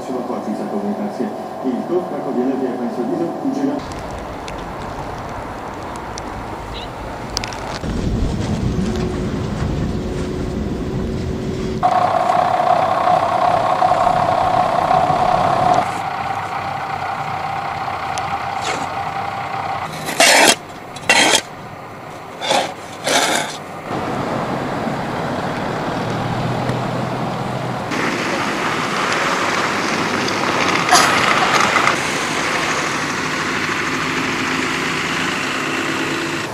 Trzeba płacić za komunikację. I tu w Krakowie lepiej, jak Państwo widzą, udziela.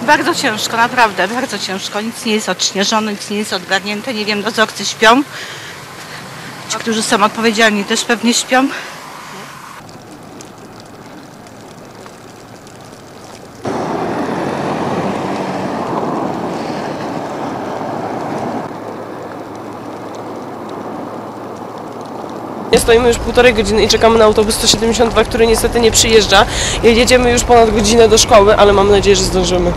Bardzo ciężko, naprawdę, bardzo ciężko. Nic nie jest odśnieżone, nic nie jest odgarnięte. Nie wiem, dozorcy śpią. Ci, którzy są odpowiedzialni, też pewnie śpią. Stoimy już 1,5 godziny i czekamy na autobus 172, który niestety nie przyjeżdża. Jedziemy już ponad godzinę do szkoły, ale mam nadzieję, że zdążymy.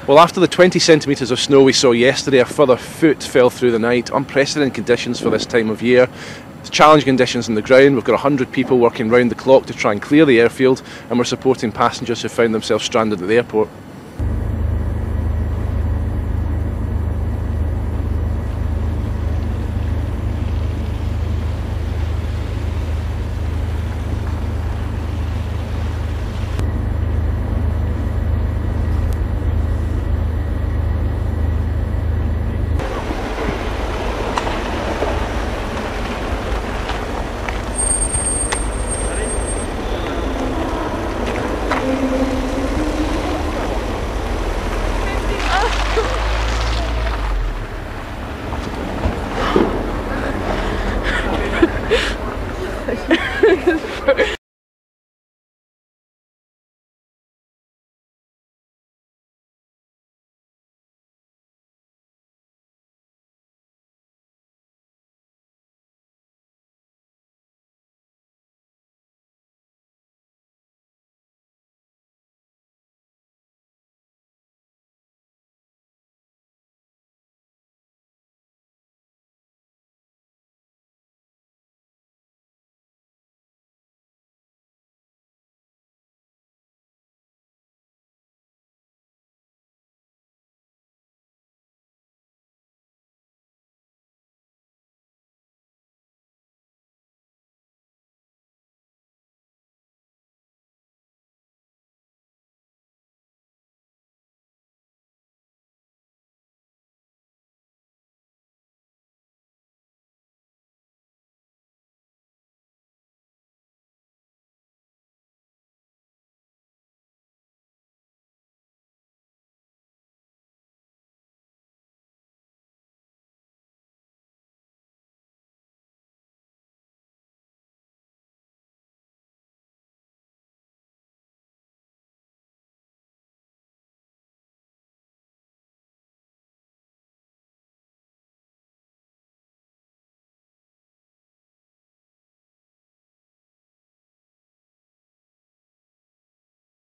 Well, after the 20 centimetres of snow we saw yesterday, a further foot fell through the night. Unprecedented conditions for this time of year. It's challenging conditions on the ground. We've got 100 people working round the clock to try and clear the airfield, and we're supporting passengers who found themselves stranded at the airport.